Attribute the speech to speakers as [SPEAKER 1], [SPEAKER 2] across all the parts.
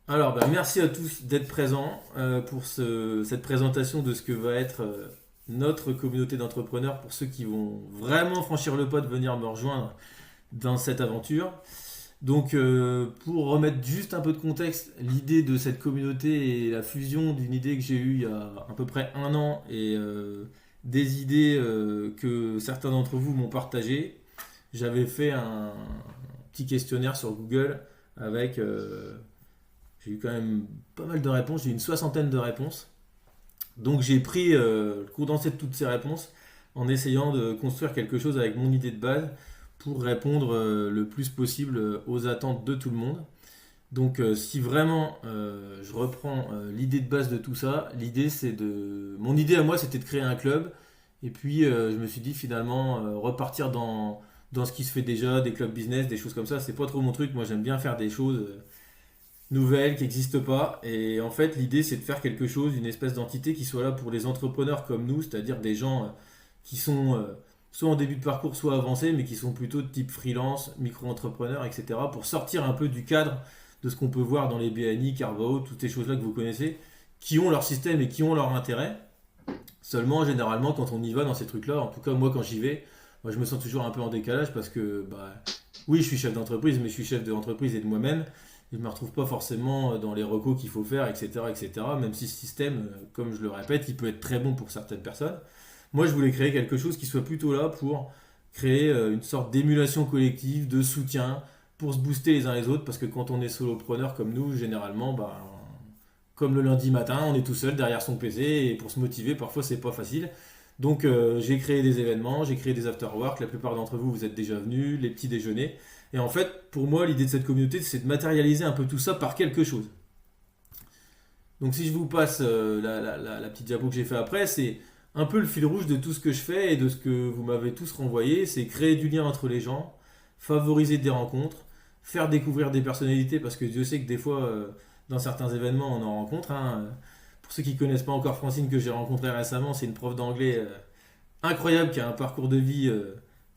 [SPEAKER 1] Alors, merci à tous d'être présents pour cette présentation de ce que va être notre communauté d'entrepreneurs pour ceux qui vont vraiment franchir le pas de venir me rejoindre dans cette aventure. Donc, pour remettre juste un peu de contexte, l'idée de cette communauté est la fusion d'une idée que j'ai eue il y a à peu près un an et des idées que certains d'entre vous m'ont partagées. J'avais fait un petit questionnaire sur Google avec j'ai eu quand même pas mal de réponses, j'ai eu une soixantaine de réponses. Donc j'ai pris le condensé de toutes ces réponses en essayant de construire quelque chose avec mon idée de base pour répondre le plus possible aux attentes de tout le monde. Donc si vraiment je reprends l'idée de base de tout ça, l'idée c'est de... Mon idée à moi c'était de créer un club et puis je me suis dit finalement repartir dans ce qui se fait déjà, des clubs business, des choses comme ça, c'est pas trop mon truc, moi j'aime bien faire des choses nouvelles qui n'existent pas. Et en fait, l'idée, c'est de faire quelque chose, une espèce d'entité qui soit là pour les entrepreneurs comme nous, c'est-à-dire des gens qui sont soit en début de parcours, soit avancés, mais qui sont plutôt de type freelance, micro-entrepreneurs, etc., pour sortir un peu du cadre de ce qu'on peut voir dans les BNI, Carvao, toutes ces choses-là que vous connaissez, qui ont leur système et qui ont leur intérêt. Seulement, généralement, quand on y va dans ces trucs-là, en tout cas, moi, quand j'y vais, moi, je me sens toujours un peu en décalage parce que, oui, je suis chef d'entreprise, mais je suis chef d'entreprise et de moi-même. Je ne me retrouve pas forcément dans les recos qu'il faut faire, etc., etc. Même si ce système, comme je le répète, il peut être très bon pour certaines personnes. Moi, je voulais créer quelque chose qui soit plutôt là pour créer une sorte d'émulation collective, de soutien, pour se booster les uns les autres, parce que quand on est solopreneur comme nous, généralement, comme le lundi matin, on est tout seul derrière son PC, et pour se motiver, parfois, c'est pas facile. Donc, j'ai créé des événements, j'ai créé des after-work. La plupart d'entre vous, vous êtes déjà venus, les petits déjeuners. Et en fait, pour moi, l'idée de cette communauté, c'est de matérialiser un peu tout ça par quelque chose. Donc si je vous passe la petite diapo que j'ai fait après, c'est un peu le fil rouge de tout ce que je fais et de ce que vous m'avez tous renvoyé, c'est créer du lien entre les gens, favoriser des rencontres, faire découvrir des personnalités, parce que Dieu sait que des fois, dans certains événements, on en rencontre, hein. Pour ceux qui ne connaissent pas encore Francine, que j'ai rencontrée récemment, c'est une prof d'anglais incroyable qui a un parcours de vie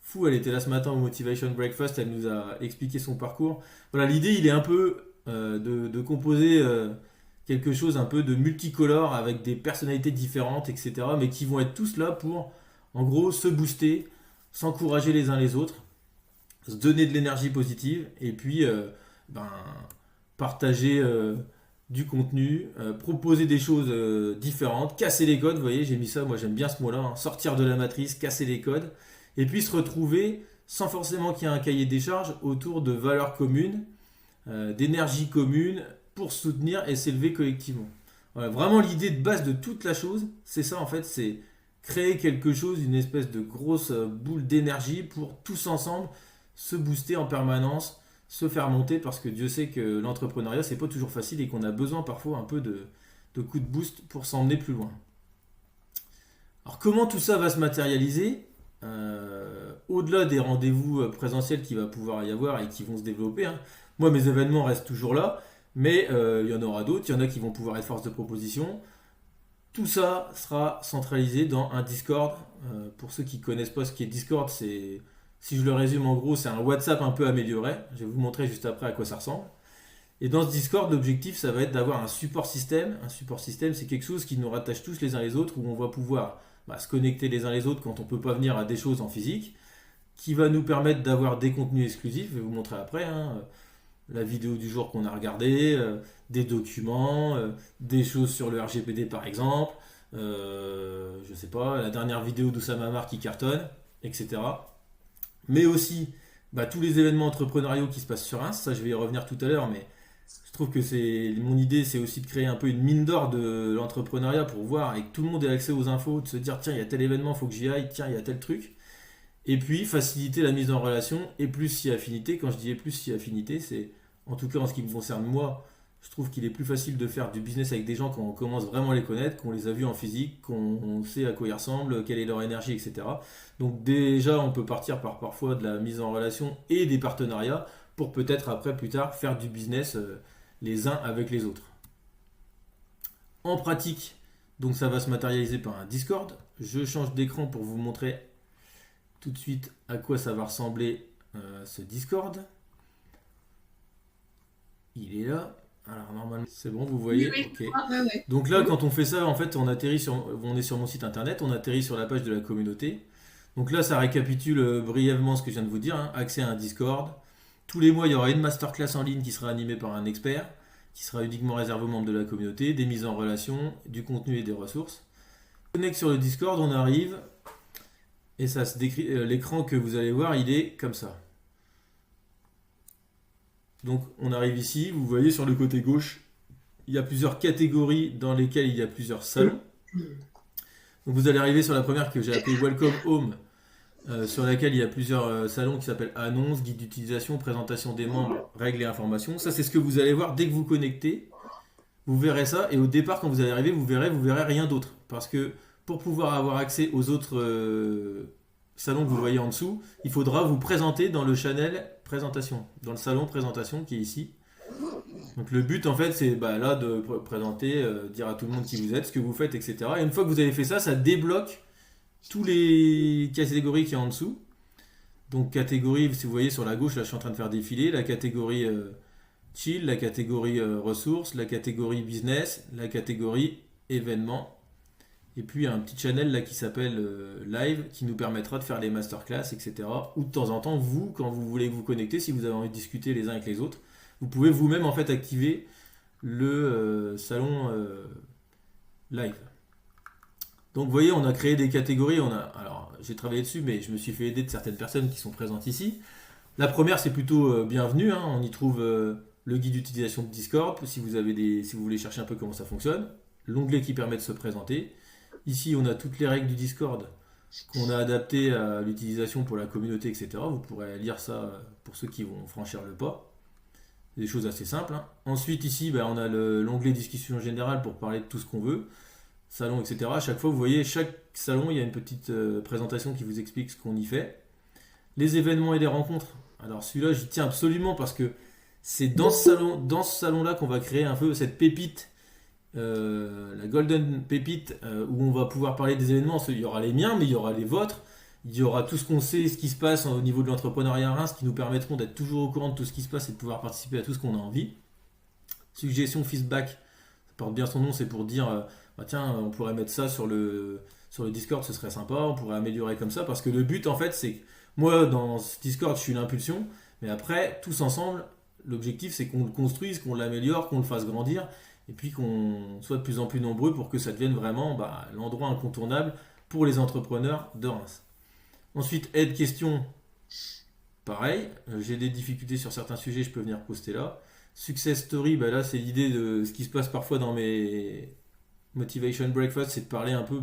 [SPEAKER 1] fou. Elle était là ce matin au Motivation Breakfast, elle nous a expliqué son parcours. Voilà, l'idée, il est un peu de composer quelque chose un peu de multicolore avec des personnalités différentes, etc. Mais qui vont être tous là pour, en gros, se booster, s'encourager les uns les autres, se donner de l'énergie positive et puis ben, partager du contenu, proposer des choses différentes, casser les codes, vous voyez, j'ai mis ça, moi j'aime bien ce mot-là, hein, sortir de la matrice, casser les codes, et puis se retrouver sans forcément qu'il y ait un cahier des charges autour de valeurs communes, d'énergie commune pour se soutenir et s'élever collectivement. Voilà, vraiment l'idée de base de toute la chose, c'est ça en fait, c'est créer quelque chose, une espèce de grosse boule d'énergie pour tous ensemble se booster en permanence, se faire monter parce que Dieu sait que l'entrepreneuriat c'est pas toujours facile et qu'on a besoin parfois un peu de coups de boost pour s'emmener plus loin. Alors comment tout ça va se matérialiser au-delà des rendez-vous présentiels qu'il va pouvoir y avoir et qui vont se développer, hein. Moi mes événements restent toujours là, mais il y en aura d'autres, il y en a qui vont pouvoir être force de proposition. Tout ça sera centralisé dans un Discord. Pour ceux qui ne connaissent pas ce qu'est Discord, c'est, si je le résume en gros, c'est un WhatsApp un peu amélioré. Je vais vous montrer juste après à quoi ça ressemble. Et dans ce Discord, l'objectif, ça va être d'avoir un support système. Un support système, c'est quelque chose qui nous rattache tous les uns les autres, où on va pouvoir se connecter les uns les autres quand on ne peut pas venir à des choses en physique, qui va nous permettre d'avoir des contenus exclusifs. Je vais vous montrer après, hein, la vidéo du jour qu'on a regardée, des documents, des choses sur le RGPD par exemple, je sais pas, la dernière vidéo d'Oussama Amar qui cartonne, etc. Mais aussi tous les événements entrepreneuriaux qui se passent sur Inst, ça je vais y revenir tout à l'heure, mais je trouve que c'est mon idée, c'est aussi de créer un peu une mine d'or de l'entrepreneuriat pour voir et que tout le monde ait accès aux infos, de se dire tiens il y a tel événement, faut que j'y aille, tiens il y a tel truc. Et puis faciliter la mise en relation et plus si affinité. Quand je dis et plus si affinité, c'est en tout cas en ce qui me concerne moi, je trouve qu'il est plus facile de faire du business avec des gens quand on commence vraiment à les connaître, qu'on les a vus en physique, qu'on sait à quoi ils ressemblent, quelle est leur énergie, etc. Donc déjà on peut partir par parfois de la mise en relation et des partenariats pour peut-être après plus tard faire du business les uns avec les autres. En pratique, donc ça va se matérialiser par un Discord. Je change d'écran pour vous montrer tout de suite à quoi ça va ressembler ce Discord. Il est là. Alors normalement c'est bon, vous voyez.
[SPEAKER 2] Oui,
[SPEAKER 1] Ok.
[SPEAKER 2] ouais.
[SPEAKER 1] Donc là, quand on fait ça, en fait, on est sur mon site internet, on atterrit sur la page de la communauté. Donc là, ça récapitule brièvement ce que je viens de vous dire, hein. Accès à un Discord. Tous les mois, il y aura une masterclass en ligne qui sera animée par un expert, qui sera uniquement réservé aux membres de la communauté, des mises en relation, du contenu et des ressources. On connecte sur le Discord, on arrive, et ça se décrit. L'écran que vous allez voir, il est comme ça. Donc on arrive ici, vous voyez sur le côté gauche, il y a plusieurs catégories dans lesquelles il y a plusieurs salons. Donc vous allez arriver sur la première que j'ai appelée Welcome Home, sur laquelle il y a plusieurs salons qui s'appellent Annonces, Guide d'utilisation, Présentation des membres, Règles et informations. Ça, c'est ce que vous allez voir dès que vous connectez. Vous verrez ça, et au départ, quand vous allez arriver, vous verrez rien d'autre. Parce que pour pouvoir avoir accès aux autres salons que vous voyez en dessous, il faudra vous présenter dans le channel présentation, dans le salon présentation qui est ici. Donc le but en fait c'est là de présenter, dire à tout le monde qui vous êtes, ce que vous faites, etc. Et une fois que vous avez fait ça, ça débloque tous les catégories qui y a en dessous. Donc catégorie, si vous voyez sur la gauche, là je suis en train de faire défiler, la catégorie chill, la catégorie ressources, la catégorie business, la catégorie événements. Et puis il y a un petit channel là qui s'appelle live qui nous permettra de faire des masterclass, etc. Ou de temps en temps, vous, quand vous voulez vous connecter, si vous avez envie de discuter les uns avec les autres, vous pouvez vous-même en fait activer le salon live. Donc vous voyez, on a créé des catégories. Alors j'ai travaillé dessus, mais je me suis fait aider de certaines personnes qui sont présentes ici. La première, c'est plutôt bienvenue, hein. On y trouve le guide d'utilisation de Discord, si vous voulez chercher un peu comment ça fonctionne. L'onglet qui permet de se présenter. Ici, on a toutes les règles du Discord qu'on a adaptées à l'utilisation pour la communauté, etc. Vous pourrez lire ça pour ceux qui vont franchir le pas. Des choses assez simples, hein. Ensuite, ici, on a l'onglet discussion générale pour parler de tout ce qu'on veut, salon, etc. À chaque fois, vous voyez, chaque salon, il y a une petite présentation qui vous explique ce qu'on y fait. Les événements et les rencontres. Alors celui-là, j'y tiens absolument parce que c'est dans ce salon-là qu'on va créer un peu cette pépite, la golden pépite, où on va pouvoir parler des événements. Il y aura les miens, mais il y aura les vôtres. Il y aura tout ce qu'on sait, ce qui se passe au niveau de l'entrepreneuriat à Reims, qui nous permettront d'être toujours au courant de tout ce qui se passe et de pouvoir participer à tout ce qu'on a envie. Suggestion, feedback, ça porte bien son nom, c'est pour dire, tiens, on pourrait mettre ça sur le Discord, ce serait sympa, on pourrait améliorer comme ça, parce que le but en fait, c'est que moi, dans ce Discord, je suis l'impulsion, mais après, tous ensemble, l'objectif c'est qu'on le construise, qu'on l'améliore, qu'on le fasse grandir, et puis qu'on soit de plus en plus nombreux pour que ça devienne vraiment l'endroit incontournable pour les entrepreneurs de Reims. Ensuite, aide, question, pareil. J'ai des difficultés sur certains sujets, je peux venir poster là. Success story, là c'est l'idée de ce qui se passe parfois dans mes motivation breakfast, c'est de parler un peu,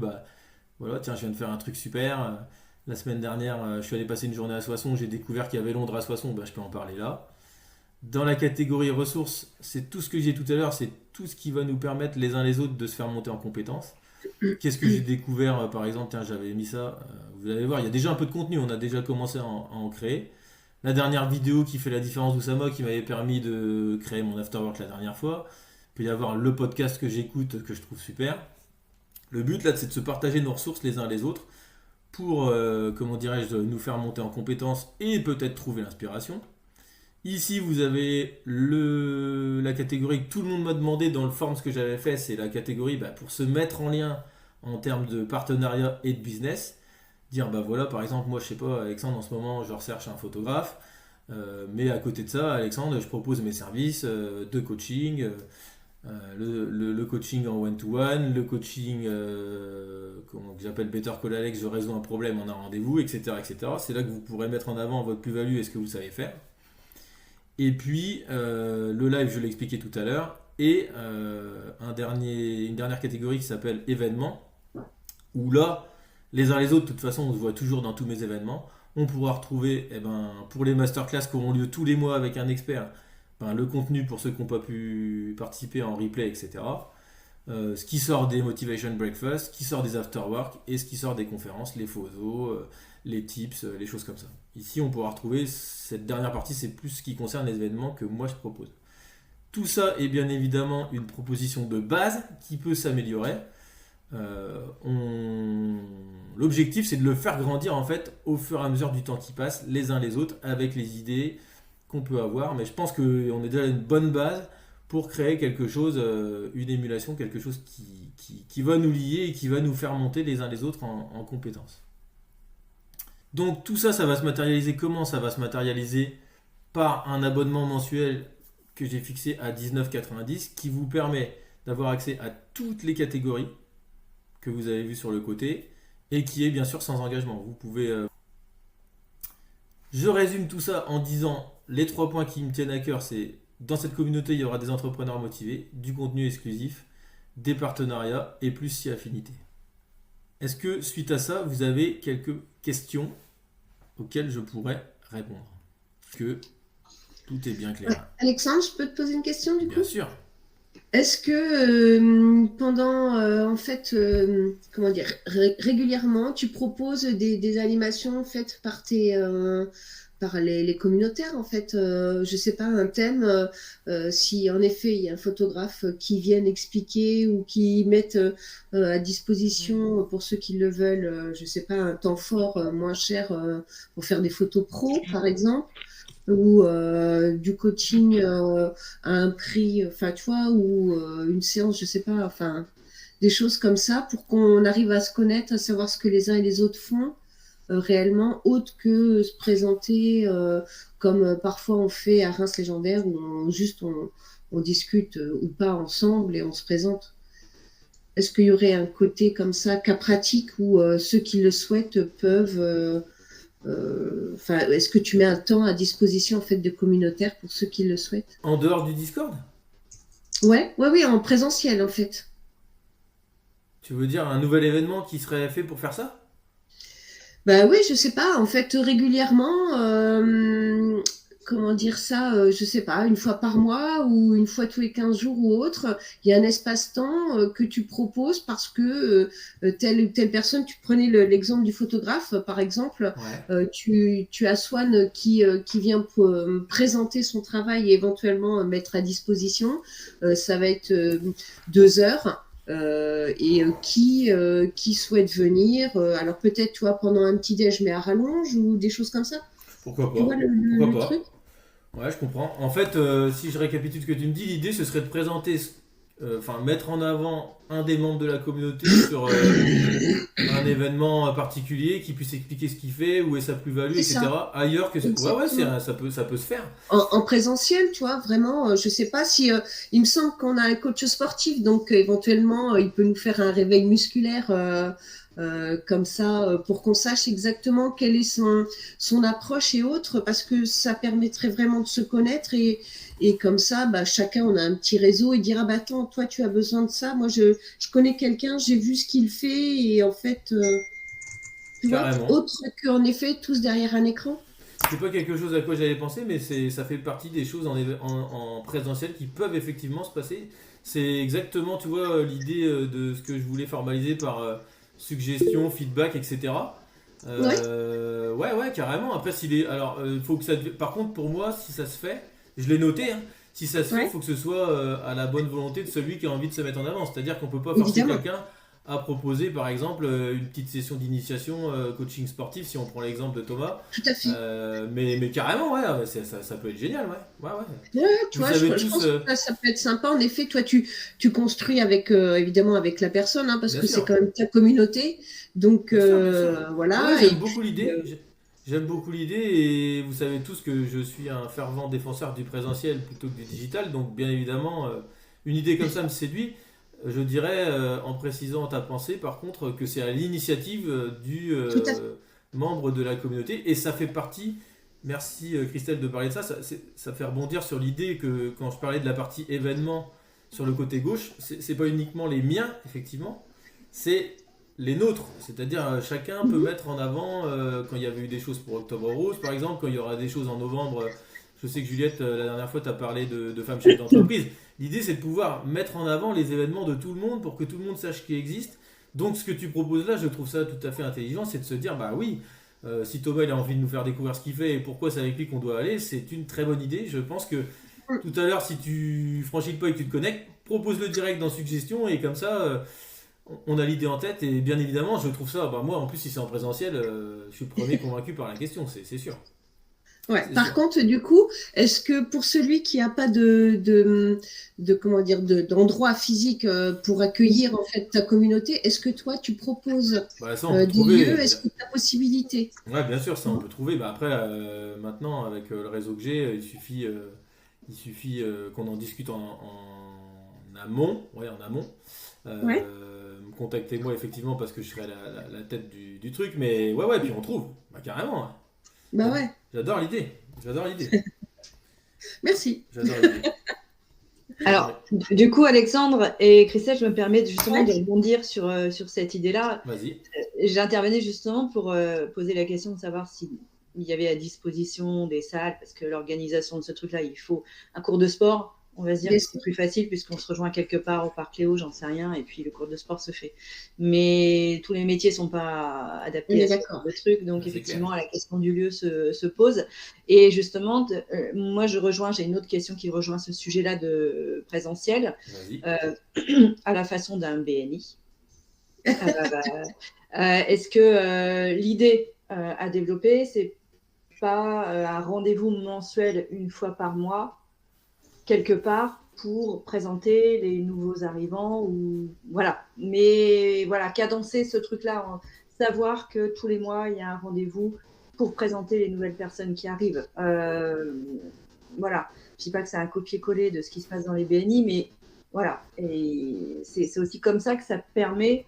[SPEAKER 1] voilà, tiens, je viens de faire un truc super. La semaine dernière, je suis allé passer une journée à Soissons, j'ai découvert qu'il y avait Londres à Soissons, je peux en parler là. Dans la catégorie ressources, c'est tout ce que j'ai dit tout à l'heure, c'est tout ce qui va nous permettre les uns les autres de se faire monter en compétences. Qu'est-ce que j'ai découvert par exemple, tiens, j'avais mis ça, vous allez voir, il y a déjà un peu de contenu, on a déjà commencé à en créer. La dernière vidéo qui fait la différence d'Oussama qui m'avait permis de créer mon afterwork la dernière fois. Il peut y avoir le podcast que j'écoute que je trouve super. Le but là, c'est de se partager nos ressources les uns les autres pour, comment dirais-je, nous faire monter en compétences et peut-être trouver l'inspiration. Ici, vous avez la catégorie que tout le monde m'a demandé dans le form ce que j'avais fait, c'est la catégorie pour se mettre en lien en termes de partenariat et de business. Dire, voilà, par exemple, moi, je sais pas, Alexandre, en ce moment, je recherche un photographe, mais à côté de ça, Alexandre, je propose mes services de coaching, le coaching en one-to-one, le coaching, que j'appelle Better Call Alex, je résous un problème en un rendez-vous, etc., etc. C'est là que vous pourrez mettre en avant votre plus-value et ce que vous savez faire. Et puis, le live, je l'ai expliqué tout à l'heure, et une dernière catégorie qui s'appelle événements, où là, les uns les autres, de toute façon, on se voit toujours dans tous mes événements. On pourra retrouver, pour les masterclass qui auront lieu tous les mois avec un expert, le contenu pour ceux qui n'ont pas pu participer en replay, etc. Ce qui sort des Motivation Breakfast, ce qui sort des Afterwork et ce qui sort des conférences, les photos, les tips, les choses comme ça. Ici, on pourra retrouver cette dernière partie, c'est plus ce qui concerne les événements que moi je propose. Tout ça est bien évidemment une proposition de base qui peut s'améliorer. L'objectif c'est de le faire grandir en fait au fur et à mesure du temps qui passe les uns les autres avec les idées qu'on peut avoir, mais je pense qu'on est déjà à une bonne base pour créer quelque chose, une émulation, quelque chose qui va nous lier et qui va nous faire monter les uns les autres en compétences. Donc tout ça, ça va se matérialiser comment? Ça va se matérialiser par un abonnement mensuel que j'ai fixé à 19,90 qui vous permet d'avoir accès à toutes les catégories que vous avez vues sur le côté et qui est bien sûr sans engagement. Vous pouvez... Je résume tout ça en disant les 3 points qui me tiennent à cœur, c'est dans cette communauté, il y aura des entrepreneurs motivés, du contenu exclusif, des partenariats et plus si affinité. Est-ce que suite à ça, vous avez quelques questions auxquelles je pourrais répondre? Que tout est bien clair.
[SPEAKER 2] Alexandre, je peux te poser une question du coup?
[SPEAKER 1] Bien sûr.
[SPEAKER 2] Est-ce que pendant, en fait, comment dire, régulièrement, tu proposes des animations faites par les communautaires, en fait, je sais pas, un thème, si en effet il y a un photographe qui vienne expliquer ou qui mette à disposition pour ceux qui le veulent, je sais pas, un temps fort moins cher pour faire des photos pro, par exemple, ou du coaching à un prix, enfin tu vois, ou une séance, je sais pas, enfin des choses comme ça pour qu'on arrive à se connaître, à savoir ce que les uns et les autres font réellement, autre que se présenter comme parfois on fait à Reims Légendaire où on discute ou pas ensemble et on se présente. Est-ce qu'il y aurait un côté comme ça, cas pratique, où ceux qui le souhaitent peuvent est-ce que tu mets un temps à disposition en fait de communautaire pour ceux qui le souhaitent?
[SPEAKER 1] En dehors du Discord?
[SPEAKER 2] Ouais, ouais, oui, en présentiel en fait.
[SPEAKER 1] Tu veux dire un nouvel événement qui serait fait pour faire ça?
[SPEAKER 2] Bah oui, je sais pas, en fait régulièrement, comment dire ça, je sais pas, une fois par mois ou une fois tous les 15 jours ou autre, il y a un espace-temps que tu proposes parce que telle ou telle personne, tu prenais l'exemple du photographe par exemple,
[SPEAKER 1] Ouais.
[SPEAKER 2] tu as Swan qui vient présenter son travail et éventuellement mettre à disposition. Ça va être 2 heures. Et qui souhaite venir, alors peut-être tu vois pendant un petit déj mais à rallonge ou des choses comme ça.
[SPEAKER 1] Pourquoi
[SPEAKER 2] Tu vois
[SPEAKER 1] pas? Pourquoi
[SPEAKER 2] le truc?
[SPEAKER 1] pas? Ouais, je comprends. En fait, si je récapitule ce que tu me dis, l'idée ce serait de présenter, enfin mettre en avant un des membres de la communauté sur un événement particulier qui puisse expliquer ce qu'il fait, où est sa plus-value,
[SPEAKER 2] C'est ça,
[SPEAKER 1] etc. Ailleurs que... Ouais, ouais,
[SPEAKER 2] exactement.
[SPEAKER 1] ça peut se faire.
[SPEAKER 2] En présentiel, tu vois, vraiment, je sais pas si, il me semble qu'on a un coach sportif, donc éventuellement, il peut nous faire un réveil musculaire comme ça, pour qu'on sache exactement quelle est son approche et autres, parce que ça permettrait vraiment de se connaître et comme ça, bah, chacun, on a un petit réseau et dira, bah, attends, toi, tu as besoin de ça, moi, je connais quelqu'un, j'ai vu ce qu'il fait et en fait, tu vois,
[SPEAKER 1] Carrément.
[SPEAKER 2] autre qu'en effet, tous derrière un écran.
[SPEAKER 1] C'est pas quelque chose à quoi j'avais pensé, mais ça fait partie des choses en présentiel qui peuvent effectivement se passer. C'est exactement, tu vois, l'idée de ce que je voulais formaliser par suggestion, feedback, etc.
[SPEAKER 2] Ouais,
[SPEAKER 1] Ouais, ouais, carrément. Après, s'il est. Alors, faut que ça. Par contre, pour moi, si ça se fait, je l'ai noté, hein, si ça se fait, il
[SPEAKER 2] ouais,
[SPEAKER 1] faut que ce soit à la bonne volonté de celui qui a envie de se mettre en avant. C'est-à-dire qu'on peut pas forcer
[SPEAKER 2] évidemment.
[SPEAKER 1] quelqu'un à proposer, par exemple, une petite session d'initiation coaching sportif, si on prend l'exemple de Thomas.
[SPEAKER 2] Tout à fait.
[SPEAKER 1] Mais carrément, ouais, ça peut être génial, ouais. Ouais, ouais.
[SPEAKER 2] Ouais, ouais, tu
[SPEAKER 1] Vous
[SPEAKER 2] vois,
[SPEAKER 1] savez
[SPEAKER 2] je
[SPEAKER 1] tous,
[SPEAKER 2] pense que ça peut être sympa. En effet, toi, tu construis avec, évidemment, avec la personne, hein, parce
[SPEAKER 1] bien
[SPEAKER 2] que c'est
[SPEAKER 1] sûr,
[SPEAKER 2] quand même ta communauté. Donc,
[SPEAKER 1] bien sûr, bien sûr. Ouais, ouais,
[SPEAKER 2] voilà. Et
[SPEAKER 1] j'aime beaucoup
[SPEAKER 2] puis,
[SPEAKER 1] l'idée. J'aime beaucoup l'idée et vous savez tous que je suis un fervent défenseur du présentiel plutôt que du digital. Donc, bien évidemment, une idée comme ça me séduit. Je dirais, en précisant ta pensée, par contre, que c'est à l'initiative du
[SPEAKER 2] tout à fait.
[SPEAKER 1] membre de la communauté et ça fait partie. Merci Christelle de parler de ça. Ça fait rebondir sur l'idée que quand je parlais de la partie événement sur le côté gauche, c'est pas uniquement les miens, effectivement, c'est les nôtres. C'est-à-dire, chacun peut
[SPEAKER 2] Mhm.
[SPEAKER 1] mettre en avant, quand il y avait eu des choses pour Octobre Rose, par exemple, quand il y aura des choses en novembre. Je sais que Juliette, la dernière fois, tu as parlé de femmes chefs d'entreprise. L'idée, c'est de pouvoir mettre en avant les événements de tout le monde pour que tout le monde sache qu'ils existent. Donc, ce que tu proposes là, je trouve ça tout à fait intelligent, c'est de se dire, bah oui, si Thomas il a envie de nous faire découvrir ce qu'il fait et pourquoi c'est avec lui qu'on doit aller, c'est une très bonne idée. Je pense que tout à l'heure, si tu franchis le pas et que tu te connectes, propose-le direct dans Suggestion et comme ça, on a l'idée en tête. Et bien évidemment, je trouve ça, bah moi en plus, si c'est en présentiel, je suis le premier convaincu par la question, c'est sûr.
[SPEAKER 2] Ouais.
[SPEAKER 1] c'est
[SPEAKER 2] Par
[SPEAKER 1] sûr.
[SPEAKER 2] contre, du coup, est-ce que pour celui qui n'a pas comment dire, d'endroit physique pour accueillir en fait ta communauté, est-ce que toi tu proposes
[SPEAKER 1] Bah, ça, on peut
[SPEAKER 2] des lieux?
[SPEAKER 1] trouver.
[SPEAKER 2] Est-ce que tu as possibilité?
[SPEAKER 1] Ouais, bien sûr, ça, on peut trouver. Bah, après, maintenant, avec le réseau que j'ai, il suffit qu'on en discute en amont. Ouais, en amont.
[SPEAKER 2] Ouais.
[SPEAKER 1] Contactez-moi effectivement parce que je serai la tête du truc. Mais ouais, ouais, puis on trouve. Bah, carrément. Ouais.
[SPEAKER 2] Bah ouais.
[SPEAKER 1] J'adore l'idée. J'adore l'idée.
[SPEAKER 2] Merci.
[SPEAKER 1] J'adore l'idée. J'adore.
[SPEAKER 3] Alors, du coup, Alexandre et Christelle, je me permets justement de
[SPEAKER 2] Ouais.
[SPEAKER 3] rebondir sur cette idée-là.
[SPEAKER 1] Vas-y.
[SPEAKER 3] J'intervenais justement pour poser la question de savoir s'il y avait à disposition des salles, parce que l'organisation de ce truc-là, il faut un cours de sport. On va se dire
[SPEAKER 2] Bien
[SPEAKER 3] que c'est
[SPEAKER 2] sûr.
[SPEAKER 3] plus facile puisqu'on se rejoint quelque part au parc Léo, j'en sais rien, et puis le cours de sport se fait. Mais tous les métiers ne sont pas
[SPEAKER 2] On
[SPEAKER 3] adaptés
[SPEAKER 2] est
[SPEAKER 3] à ce
[SPEAKER 2] d'accord.
[SPEAKER 3] genre de truc, donc
[SPEAKER 1] C'est
[SPEAKER 3] effectivement,
[SPEAKER 1] clair.
[SPEAKER 3] la question du lieu se pose. Et justement, moi, j'ai une autre question qui rejoint ce sujet-là de présentiel,
[SPEAKER 1] Vas-y.
[SPEAKER 3] à la façon d'un BNI. Est-ce que l'idée à développer, c'est pas un rendez-vous mensuel une fois par mois, quelque part, pour présenter les nouveaux arrivants ou voilà. Mais voilà, cadencer ce truc-là, savoir que tous les mois, il y a un rendez-vous pour présenter les nouvelles personnes qui arrivent. Voilà. Je dis pas que c'est un copier-coller de ce qui se passe dans les BNI, mais voilà. Et c'est aussi comme ça que ça permet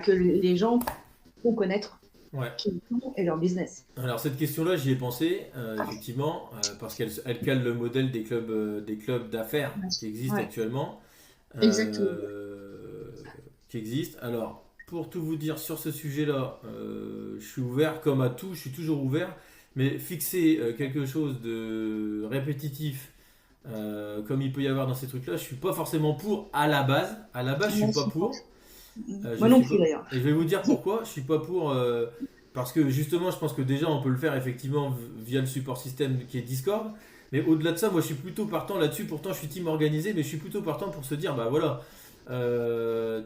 [SPEAKER 3] que les gens font connaître
[SPEAKER 1] Ouais.
[SPEAKER 3] qui ils sont et leur business.
[SPEAKER 1] Alors cette question-là, j'y ai pensé effectivement parce qu'elle cale le modèle des clubs d'affaires qui existent
[SPEAKER 3] Ouais.
[SPEAKER 1] actuellement,
[SPEAKER 2] Exactement.
[SPEAKER 1] qui existent. Alors pour tout vous dire sur ce sujet-là, je suis ouvert comme à tout, je suis toujours ouvert, mais fixer quelque chose de répétitif comme il peut y avoir dans ces trucs-là, je suis pas forcément pour à la base. À la base, je
[SPEAKER 3] Moi,
[SPEAKER 1] suis pas
[SPEAKER 3] je
[SPEAKER 1] pour.
[SPEAKER 3] pense.
[SPEAKER 1] Je
[SPEAKER 3] Moi non
[SPEAKER 1] suis
[SPEAKER 3] plus
[SPEAKER 1] pas.
[SPEAKER 3] d'ailleurs.
[SPEAKER 1] Et je vais vous dire pourquoi. Je suis pas pour. Parce que justement, je pense que déjà, on peut le faire effectivement via le support système qui est Discord. Mais au-delà de ça, moi, je suis plutôt partant là-dessus. Pourtant, je suis team organisé, mais je suis plutôt partant pour se dire, bah voilà.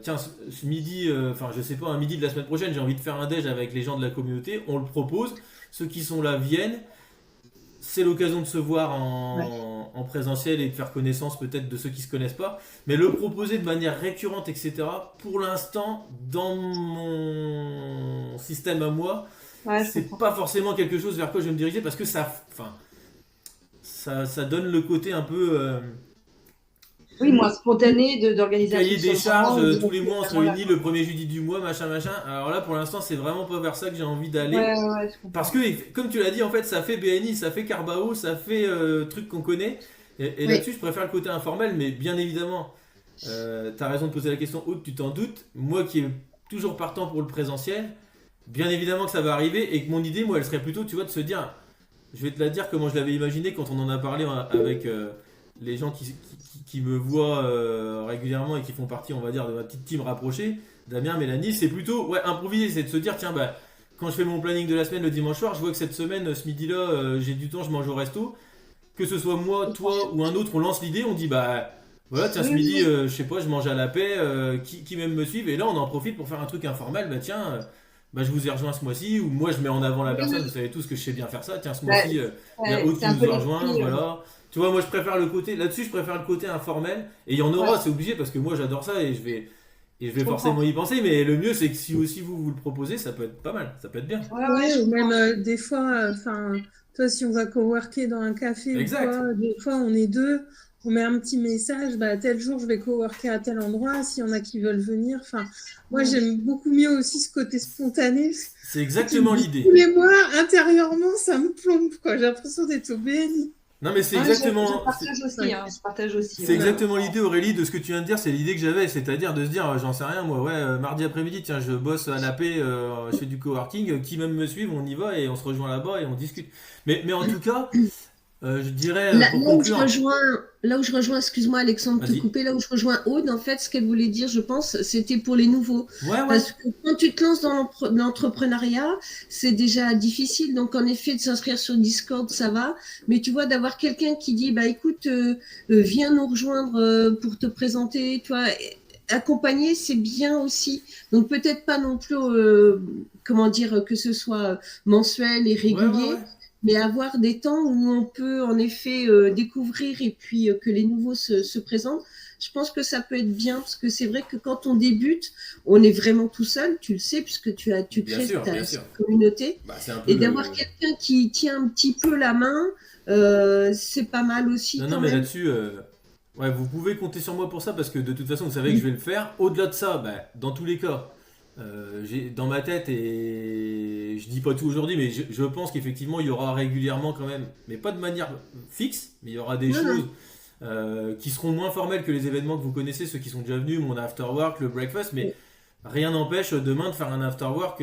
[SPEAKER 1] Tiens, ce midi, enfin, je sais pas, un midi de la semaine prochaine, j'ai envie de faire un déj avec les gens de la communauté. On le propose. Ceux qui sont là viennent. C'est l'occasion de se voir
[SPEAKER 3] Ouais.
[SPEAKER 1] en présentiel et de faire connaissance peut-être de ceux qui se connaissent pas, mais le proposer de manière récurrente, etc. Pour l'instant, dans mon système à moi,
[SPEAKER 3] Ouais, je
[SPEAKER 1] c'est
[SPEAKER 3] comprends.
[SPEAKER 1] pas forcément quelque chose vers quoi je vais me diriger parce que enfin, ça donne le côté un peu
[SPEAKER 3] Oui, moins spontané d'organiser un
[SPEAKER 1] cahier
[SPEAKER 3] truc sur
[SPEAKER 1] des
[SPEAKER 3] le
[SPEAKER 1] charges.
[SPEAKER 3] moment et
[SPEAKER 1] Tous
[SPEAKER 3] dire
[SPEAKER 1] les
[SPEAKER 3] que
[SPEAKER 1] mois, on
[SPEAKER 3] c'est
[SPEAKER 1] se
[SPEAKER 3] vraiment là,
[SPEAKER 1] réunit
[SPEAKER 3] quoi.
[SPEAKER 1] le premier jeudi du mois, machin, machin. Alors là, pour l'instant, c'est vraiment pas vers ça que j'ai envie
[SPEAKER 3] Ouais,
[SPEAKER 1] d'aller.
[SPEAKER 3] ouais, je
[SPEAKER 1] Parce
[SPEAKER 3] comprends.
[SPEAKER 1] que, comme tu l'as dit, en fait, ça fait BNI, ça fait Carbao, ça fait truc qu'on connaît. Et
[SPEAKER 2] Oui.
[SPEAKER 1] là-dessus, je préfère le côté informel, mais bien évidemment, t'as raison de poser la question haute, tu t'en doutes. Moi qui est toujours partant pour le présentiel, bien évidemment que ça va arriver et que mon idée, moi, elle serait plutôt, tu vois, de se dire, je vais te la dire comment je l'avais imaginé quand on en a parlé avec les gens qui me voient régulièrement et qui font partie, on va dire, de ma petite team rapprochée, Damien, Mélanie, c'est plutôt, ouais, improviser, c'est de se dire, tiens, bah, quand je fais mon planning de la semaine le dimanche soir, je vois que cette semaine, ce midi-là, j'ai du temps, je mange au resto. Que ce soit moi, toi ou un autre, on lance l'idée, on dit bah voilà, tiens,
[SPEAKER 3] Oui,
[SPEAKER 1] ce
[SPEAKER 3] oui,
[SPEAKER 1] midi,
[SPEAKER 3] oui.
[SPEAKER 1] je sais pas, je mange à la paix, qui même me suivent, et là on en profite pour faire un truc informel, bah tiens, bah, je vous ai rejoint ce mois-ci, ou moi je mets en avant la
[SPEAKER 3] Oui,
[SPEAKER 1] personne, vous
[SPEAKER 3] oui.
[SPEAKER 1] savez tous que je sais bien faire ça, tiens, ce
[SPEAKER 3] Bah,
[SPEAKER 1] mois-ci, il y a Aude
[SPEAKER 3] c'est
[SPEAKER 1] qui
[SPEAKER 3] un peu
[SPEAKER 1] nous a rejoint,
[SPEAKER 3] l'esprit.
[SPEAKER 1] voilà. Tu vois, moi je préfère le côté, là-dessus je préfère le côté informel, et il y en
[SPEAKER 3] Ouais,
[SPEAKER 1] aura, c'est obligé, parce que moi j'adore ça, et je
[SPEAKER 3] je
[SPEAKER 1] vais forcément
[SPEAKER 3] comprends.
[SPEAKER 1] y penser, mais le mieux c'est que si aussi vous le proposez, ça peut être pas mal, ça peut être bien.
[SPEAKER 3] Ouais, ouais,
[SPEAKER 4] Ouais,
[SPEAKER 3] je
[SPEAKER 4] ou même
[SPEAKER 3] comprends.
[SPEAKER 4] des fois, enfin, toi, si on va coworker dans un café ou
[SPEAKER 1] Exact.
[SPEAKER 4] quoi, des fois, on est deux, on met un petit message, bah, tel jour, je vais coworker à tel endroit, s'il y en a qui veulent venir. Enfin, moi,
[SPEAKER 3] Mm.
[SPEAKER 4] j'aime beaucoup mieux aussi ce côté spontané.
[SPEAKER 1] C'est
[SPEAKER 4] En fait, je me
[SPEAKER 1] exactement
[SPEAKER 4] dis, tous
[SPEAKER 1] l'idée.
[SPEAKER 4] les mois, intérieurement, ça me plombe, quoi. J'ai l'impression d'être au BNI.
[SPEAKER 1] Non mais c'est
[SPEAKER 3] Ouais, je
[SPEAKER 1] exactement,
[SPEAKER 3] partage aussi,
[SPEAKER 4] Ouais.
[SPEAKER 3] hein, je partage aussi,
[SPEAKER 1] c'est
[SPEAKER 3] ouais.
[SPEAKER 4] Voilà.
[SPEAKER 1] exactement l'idée Aurélie de ce que tu viens de dire, c'est l'idée que j'avais, c'est-à-dire de se dire, j'en sais rien moi, ouais, mardi après-midi, tiens, je bosse à la paix, je fais du coworking, qui même me suivent, on y va et on se rejoint là-bas et on discute. Mais en tout cas, je dirais,
[SPEAKER 2] Là,
[SPEAKER 1] pour conclure,
[SPEAKER 2] là où je rejoins, excuse-moi Alexandre de te
[SPEAKER 1] vas-y.
[SPEAKER 2] couper, là où je rejoins Aude, en fait, ce qu'elle voulait dire, je pense, c'était pour les nouveaux.
[SPEAKER 1] Ouais, ouais,
[SPEAKER 2] Parce que quand tu te lances dans l'entrepreneuriat, c'est déjà difficile. Donc, en effet, de s'inscrire sur Discord, ça va. Mais tu vois, d'avoir quelqu'un qui dit, bah écoute, viens nous rejoindre pour te présenter, tu vois, accompagner, c'est bien aussi. Donc, peut-être pas non plus, comment dire, que ce soit mensuel et
[SPEAKER 1] ouais, ouais,
[SPEAKER 2] régulier,
[SPEAKER 1] ouais.
[SPEAKER 2] mais avoir des temps où on peut en effet découvrir et puis que les nouveaux se présentent, je pense que ça peut être bien parce que c'est vrai que quand on débute, on est vraiment tout seul, tu le sais, puisque tu
[SPEAKER 1] Bien
[SPEAKER 2] crées
[SPEAKER 1] sûr,
[SPEAKER 2] ta
[SPEAKER 1] bien sûr.
[SPEAKER 2] communauté.
[SPEAKER 1] Bah, c'est un peu
[SPEAKER 2] Et d'avoir quelqu'un qui tient un petit peu la main, c'est pas mal aussi
[SPEAKER 1] Non,
[SPEAKER 2] quand
[SPEAKER 1] mais
[SPEAKER 2] même.
[SPEAKER 1] là-dessus, ouais, vous pouvez compter sur moi pour ça parce que de toute façon, vous savez que je vais le faire. Au-delà de ça, bah, dans tous les cas, j'ai dans ma tête, et je dis pas tout aujourd'hui, mais je pense qu'effectivement, il y aura régulièrement quand même, mais pas de manière fixe, mais il y aura des
[SPEAKER 2] Non, non.
[SPEAKER 1] choses qui seront moins formelles que les événements que vous connaissez, ceux qui sont déjà venus, mon after work, le breakfast, mais rien n'empêche demain de faire un after work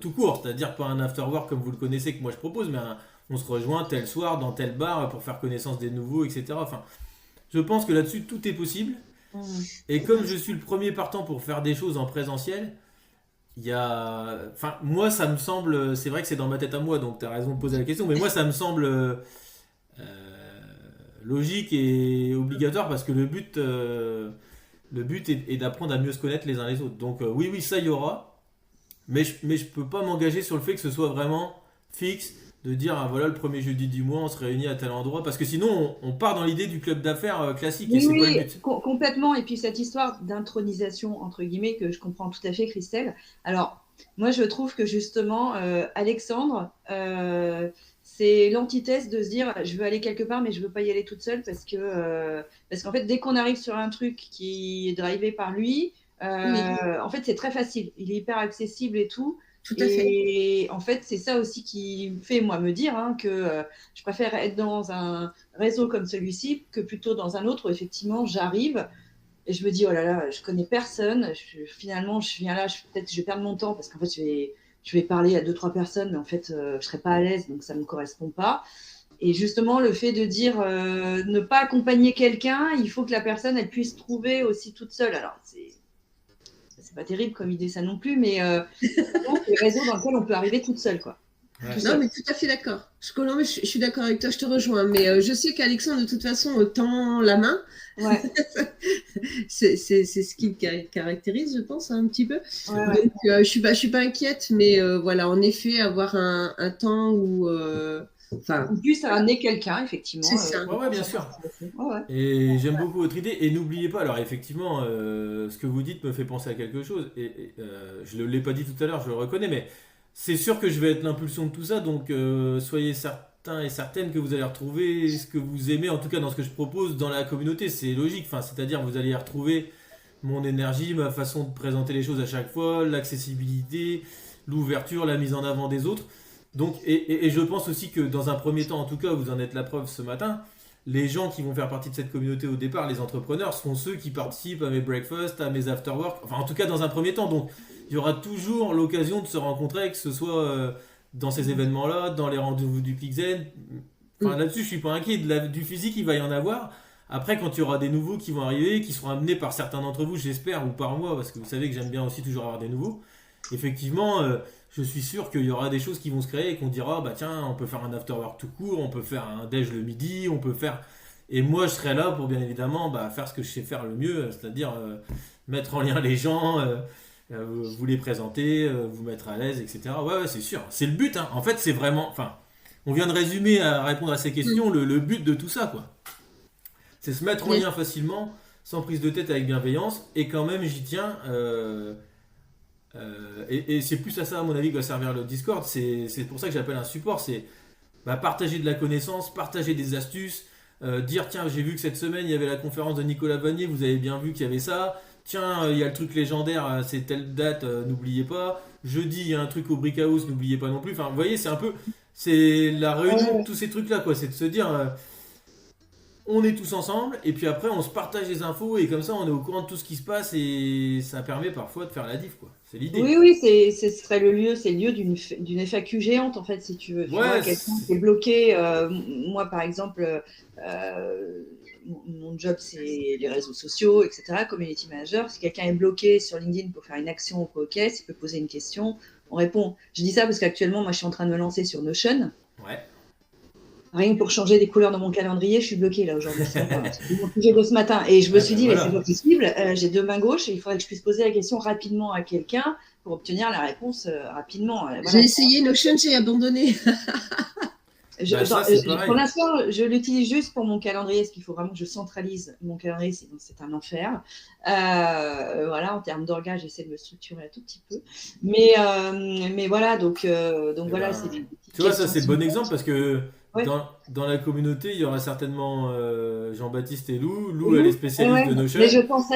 [SPEAKER 1] tout court, c'est-à-dire pas un after work comme vous le connaissez que moi je propose, mais on se rejoint tel soir dans tel bar pour faire connaissance des nouveaux, etc. Enfin, je pense que là-dessus tout est possible. Et comme je suis le premier partant pour faire des choses en présentiel, il y a. Enfin, moi ça me semble. C'est vrai que c'est dans ma tête à moi, donc tu as raison de poser la question, mais moi ça me semble logique et obligatoire parce que le but est d'apprendre à mieux se connaître les uns les autres. Donc oui, oui, ça il y aura, mais je peux pas m'engager sur le fait que ce soit vraiment fixe, de dire ah, voilà le premier jeudi du mois on se réunit à tel endroit, parce que sinon on part dans l'idée du club d'affaires classique et
[SPEAKER 3] Oui,
[SPEAKER 1] c'est pas le
[SPEAKER 3] oui,
[SPEAKER 1] but.
[SPEAKER 3] complètement. Et puis cette histoire d'intronisation, entre guillemets, que je comprends tout à fait, Christelle. Alors, moi, je trouve que justement, Alexandre, c'est l'antithèse de se dire, je veux aller quelque part, mais je veux pas y aller toute seule parce qu'en fait, dès qu'on arrive sur un truc qui est drivé par lui,
[SPEAKER 2] Oui,
[SPEAKER 3] en fait, c'est très facile. Il est hyper accessible et tout.
[SPEAKER 2] tout à fait.
[SPEAKER 3] Et en fait, c'est ça aussi qui me fait, moi, me dire que je préfère être dans un réseau comme celui-ci que plutôt dans un autre où effectivement j'arrive et je me dis oh là là, je connais personne. Finalement, je viens là, peut-être je vais perdre mon temps parce qu'en fait, je vais parler à deux, trois personnes, mais en fait, je serai pas à l'aise, donc ça me correspond pas. Et justement, le fait de dire ne pas accompagner quelqu'un, il faut que la personne elle puisse trouver aussi toute seule. Alors, c'est pas terrible comme idée ça non plus, mais c'est le réseau dans lequel on peut arriver toute seule, quoi.
[SPEAKER 1] Ouais.
[SPEAKER 3] Tout
[SPEAKER 2] Non,
[SPEAKER 3] seul.
[SPEAKER 2] mais tout à fait d'accord. Non, mais je suis d'accord avec toi, je te rejoins. Mais je sais qu'Alexandre, de toute façon, tend la main.
[SPEAKER 3] Ouais,
[SPEAKER 2] C'est ce qui le caractérise, je pense, un petit peu.
[SPEAKER 1] C'est
[SPEAKER 3] ouais,
[SPEAKER 1] vrai.
[SPEAKER 3] ouais.
[SPEAKER 2] Donc, je suis pas inquiète, mais voilà, en effet, avoir un temps où. Enfin,
[SPEAKER 3] On puisse ramener quelqu'un,
[SPEAKER 2] c'est
[SPEAKER 3] effectivement.
[SPEAKER 2] ça.
[SPEAKER 1] Ouais, ouais, bien sûr.
[SPEAKER 3] Ouais, ouais.
[SPEAKER 1] Et j'aime beaucoup votre idée. Et n'oubliez pas, alors effectivement, ce que vous dites me fait penser à quelque chose. Je ne l'ai pas dit tout à l'heure, je le reconnais, mais c'est sûr que je vais être l'impulsion de tout ça. Donc soyez certains et certaines que vous allez retrouver ce que vous aimez, en tout cas dans ce que je propose dans la communauté. C'est logique. Enfin, c'est-à-dire vous allez y retrouver mon énergie, ma façon de présenter les choses à chaque fois, l'accessibilité, l'ouverture, la mise en avant des autres. Donc, et je pense aussi que dans un premier temps, en tout cas, vous en êtes la preuve ce matin, les gens qui vont faire partie de cette communauté au départ, les entrepreneurs, seront ceux qui participent à mes breakfasts, à mes after-work, enfin en tout cas dans un premier temps. Donc il y aura toujours l'occasion de se rencontrer, que ce soit dans ces événements-là, dans les rendez-vous du Pixel. Enfin là-dessus, je suis pas inquiet. Du physique, il va y en avoir. Après, quand il y aura des nouveaux qui vont arriver, qui seront amenés par certains d'entre vous, j'espère, ou par moi, parce que vous savez que j'aime bien aussi toujours avoir des nouveaux, effectivement, je suis sûr qu'il y aura des choses qui vont se créer et qu'on dira, bah tiens, on peut faire un after work tout court, on peut faire un déj le midi, on peut faire. Et moi, je serai là pour bien évidemment bah, faire ce que je sais faire le mieux, c'est-à-dire mettre en lien les gens, vous les présenter, vous mettre à l'aise, etc. Ouais, ouais, c'est sûr. C'est le but, hein. En fait, c'est vraiment. Enfin, on vient de résumer à répondre à ces questions le but de tout ça, quoi. C'est se mettre en
[SPEAKER 2] Mais
[SPEAKER 1] lien facilement, sans prise de tête, avec bienveillance, et quand même, j'y tiens. Et c'est plus à ça, à mon avis, que va servir le Discord. C'est pour ça que j'appelle un support. C'est bah, partager de la connaissance, partager des astuces, dire tiens, j'ai vu que cette semaine il y avait la conférence de Nicolas Vanier, vous avez bien vu qu'il y avait ça. Tiens, il y a le truc légendaire, c'est telle date, n'oubliez pas. Jeudi, il y a un truc au Brick House, n'oubliez pas non plus. Enfin, vous voyez, c'est un peu. C'est la réunion de tous ces trucs-là, quoi. C'est de se dire. On est tous ensemble et puis après on se partage les infos et comme ça on est au courant de tout ce qui se passe et ça permet parfois de faire la diff, quoi. C'est l'idée.
[SPEAKER 3] Oui, oui, ce serait le lieu, c'est le lieu d'une FAQ géante, en fait, si tu veux. Tu vois,
[SPEAKER 1] Ouais,
[SPEAKER 3] quelqu'un qui est bloqué. Moi, par exemple, mon job, c'est les réseaux sociaux, etc., community manager. Si quelqu'un est bloqué sur LinkedIn pour faire une action au podcast, il peut poser une question, on répond. Je dis ça parce qu'actuellement, moi, je suis en train de me lancer sur Notion.
[SPEAKER 1] ouais.
[SPEAKER 3] Rien que pour changer des couleurs dans mon calendrier, je suis bloquée là aujourd'hui. C'est mon sujet de ce matin. Et je me
[SPEAKER 1] Ah,
[SPEAKER 3] suis
[SPEAKER 1] ben
[SPEAKER 3] dit, mais
[SPEAKER 1] voilà.
[SPEAKER 3] c'est pas possible. J'ai deux mains gauches et il faudrait que je puisse poser la question rapidement à quelqu'un pour obtenir la réponse rapidement.
[SPEAKER 2] j'ai
[SPEAKER 3] Voilà.
[SPEAKER 2] essayé Notion, j'ai abandonné.
[SPEAKER 1] Ça, c'est pareil.
[SPEAKER 3] Pour l'instant, je l'utilise juste pour mon calendrier, parce qu'il faut vraiment que je centralise mon calendrier, sinon c'est un enfer. Voilà, en termes d'orgas, j'essaie de me structurer un tout petit peu. Mais voilà, donc voilà, c'est des petites
[SPEAKER 1] tu vois, ça
[SPEAKER 3] questions
[SPEAKER 1] c'est le bon exemple parce que
[SPEAKER 3] Ouais.
[SPEAKER 1] dans la communauté, il y aura certainement Jean-Baptiste et Lou. Lou, elle est spécialiste
[SPEAKER 3] Ouais.
[SPEAKER 1] de Notion.
[SPEAKER 3] Mais je pense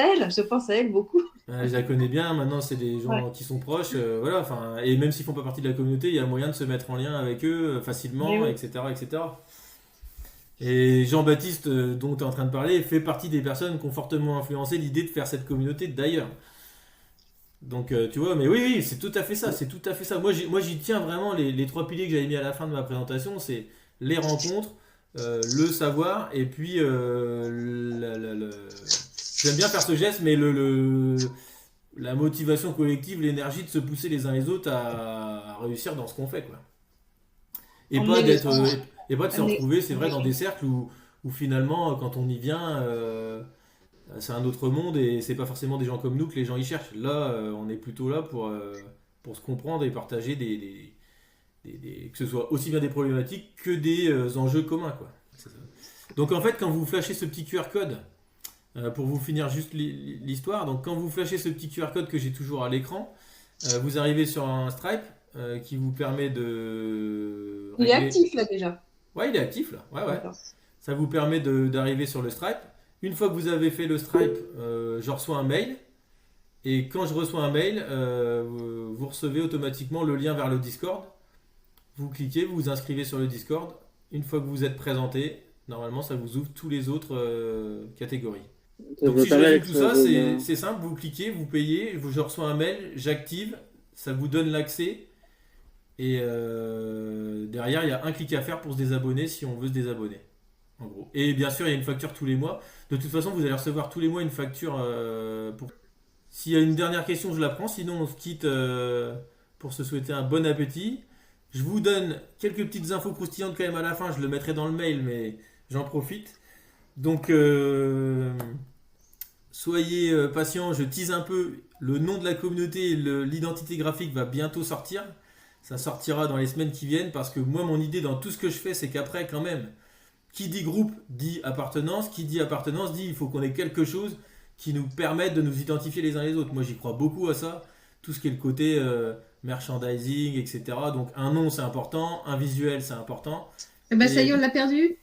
[SPEAKER 3] à elle beaucoup.
[SPEAKER 1] Je la connais bien, maintenant c'est des gens qui sont proches, voilà, enfin, et même s'ils font pas partie de la communauté, il y a moyen de se mettre en lien avec eux facilement,
[SPEAKER 3] Mais oui.
[SPEAKER 1] etc., etc. Et Jean-Baptiste, dont tu es en train de parler, fait partie des personnes qui ont fortement influencé l'idée de faire cette communauté d'ailleurs. Donc tu vois, mais oui, c'est tout à fait ça, c'est tout à fait ça. Moi j'y tiens vraiment, les trois piliers que j'avais mis à la fin de ma présentation, c'est les rencontres, le savoir, et puis j'aime bien faire ce geste, mais la motivation collective, l'énergie de se pousser les uns les autres à réussir dans ce qu'on fait, quoi. Et pas
[SPEAKER 3] Emmener les
[SPEAKER 1] d'être,
[SPEAKER 3] gens.
[SPEAKER 1] et pas de se
[SPEAKER 3] Emmener-
[SPEAKER 1] retrouver, c'est vrai, dans
[SPEAKER 3] emmener-
[SPEAKER 1] des cercles où finalement, quand on y vient, c'est un autre monde et c'est pas forcément des gens comme nous que les gens y cherchent. Là, on est plutôt là pour se comprendre et partager que ce soit aussi bien des problématiques que des enjeux communs, quoi. C'est ça. Donc en fait, quand vous flashez ce petit QR code, pour vous finir juste l'histoire, donc quand vous flashez ce petit QR code que j'ai toujours à l'écran, vous arrivez sur un Stripe qui vous permet de
[SPEAKER 3] Il est
[SPEAKER 1] régler-
[SPEAKER 3] actif là déjà.
[SPEAKER 1] Ouais, il est actif là. Ouais.
[SPEAKER 3] D'accord.
[SPEAKER 1] Ça vous permet d'arriver sur le Stripe. Une fois que vous avez fait le Stripe, je reçois un mail. Et quand je reçois un mail, vous recevez automatiquement le lien vers le Discord. Vous cliquez, vous vous inscrivez sur le Discord. Une fois que vous êtes présenté, normalement ça vous ouvre tous les autres catégories. Donc si je résume tout ça, c'est simple, vous cliquez, vous payez, je reçois un mail, j'active, ça vous donne l'accès. Et derrière, il y a un clic à faire pour se désabonner si on veut se désabonner. En gros. Et bien sûr, il y a une facture tous les mois. De toute façon, vous allez recevoir tous les mois une facture pour... S'il y a une dernière question, je la prends. Sinon, on se quitte pour se souhaiter un bon appétit. Je vous donne quelques petites infos croustillantes quand même à la fin. Je le mettrai dans le mail, mais j'en profite. Donc, soyez patients. Je tease un peu. Le nom de la communauté et l'identité graphique va bientôt sortir. Ça sortira dans les semaines qui viennent parce que moi, mon idée dans tout ce que je fais, c'est qu'après, quand même, qui dit groupe dit appartenance. Qui dit appartenance dit il faut qu'on ait quelque chose qui nous permette de nous identifier les uns les autres. Moi, j'y crois beaucoup à ça. Tout ce qui est le côté merchandising, etc. Donc, un nom, c'est important. Un visuel, c'est important.
[SPEAKER 2] Eh ben, ça y est, on l'a perdu.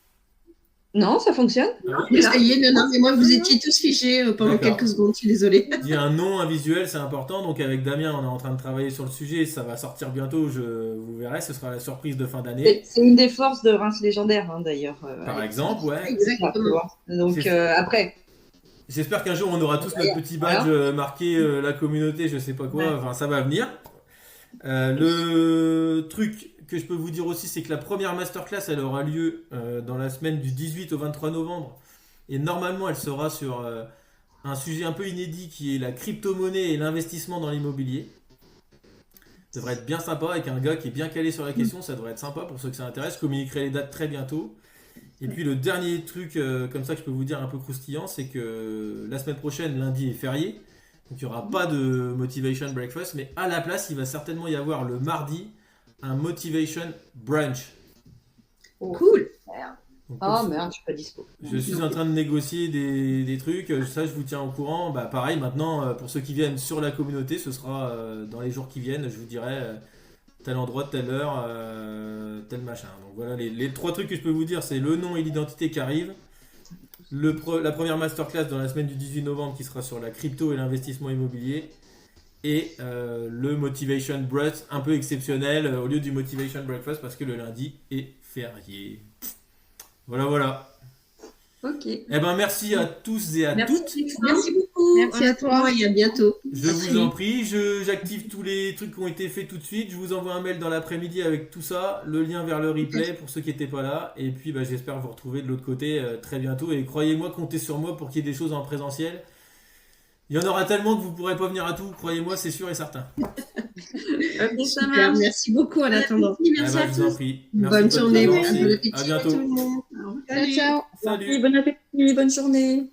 [SPEAKER 3] Non, ça fonctionne.
[SPEAKER 1] Ah
[SPEAKER 2] Mais ça y est, non, mais moi, vous étiez tous fichés pendant
[SPEAKER 1] D'accord.
[SPEAKER 2] quelques secondes, je suis désolée.
[SPEAKER 1] Dit un nom, un visuel, c'est important. Donc, avec Damien, on est en train de travailler sur le sujet. Ça va sortir bientôt. Vous verrez. Ce sera la surprise de fin d'année.
[SPEAKER 3] C'est une des forces de Reims légendaire, hein, d'ailleurs.
[SPEAKER 1] Par exemple, ouais.
[SPEAKER 2] Exactement.
[SPEAKER 3] Donc
[SPEAKER 1] C'est-
[SPEAKER 3] après,
[SPEAKER 1] J'espère qu'un jour on aura tous notre petit badge marqué la communauté, je sais pas quoi, enfin ça va venir. Le truc que je peux vous dire aussi, c'est que la première masterclass elle aura lieu dans la semaine du 18 au 23 novembre. Et normalement elle sera sur un sujet un peu inédit qui est la crypto-monnaie et l'investissement dans l'immobilier. Ça devrait être bien sympa avec un gars qui est bien calé sur la question, ça devrait être sympa pour ceux que ça intéresse. Je communiquerai les dates très bientôt. Et puis le dernier truc comme ça que je peux vous dire un peu croustillant, c'est que la semaine prochaine, lundi est férié. Donc il n'y aura pas de Motivation Breakfast, mais à la place, il va certainement y avoir le mardi un Motivation Brunch.
[SPEAKER 2] Cool.
[SPEAKER 1] Donc,
[SPEAKER 3] oh merde, je suis pas dispo.
[SPEAKER 1] je suis en train de négocier des trucs, ça je vous tiens au courant. Bah, pareil, maintenant, pour ceux qui viennent sur la communauté, ce sera dans les jours qui viennent, je vous dirai tel endroit, telle heure, tel machin. Donc voilà, les trois trucs que je peux vous dire, c'est le nom et l'identité qui arrivent, la première masterclass dans la semaine du 18 novembre qui sera sur la crypto et l'investissement immobilier, et le Motivation Breakfast un peu exceptionnel au lieu du Motivation Breakfast parce que le lundi est férié. Voilà.
[SPEAKER 3] Ok.
[SPEAKER 1] Eh ben merci à tous et à toutes.
[SPEAKER 2] Merci beaucoup. Merci à toi et à bientôt.
[SPEAKER 1] Je vous en prie, j'active tous les trucs qui ont été faits tout de suite. Je vous envoie un mail dans l'après-midi avec tout ça, le lien vers le replay pour ceux qui n'étaient pas là. Et puis j'espère vous retrouver de l'autre côté très bientôt. Et croyez-moi, comptez sur moi pour qu'il y ait des choses en présentiel. Il y en aura tellement que vous ne pourrez pas venir à tout. Croyez-moi, c'est sûr et certain.
[SPEAKER 2] Super, merci beaucoup en attendant.
[SPEAKER 1] Merci à je vous en prie. Merci
[SPEAKER 2] Bonne
[SPEAKER 1] de votre
[SPEAKER 2] journée, bon
[SPEAKER 1] présence.
[SPEAKER 2] appétit
[SPEAKER 1] À bientôt.
[SPEAKER 2] tout le monde.
[SPEAKER 3] Ciao, ciao.
[SPEAKER 1] Salut.
[SPEAKER 3] Bon appétit, bonne journée.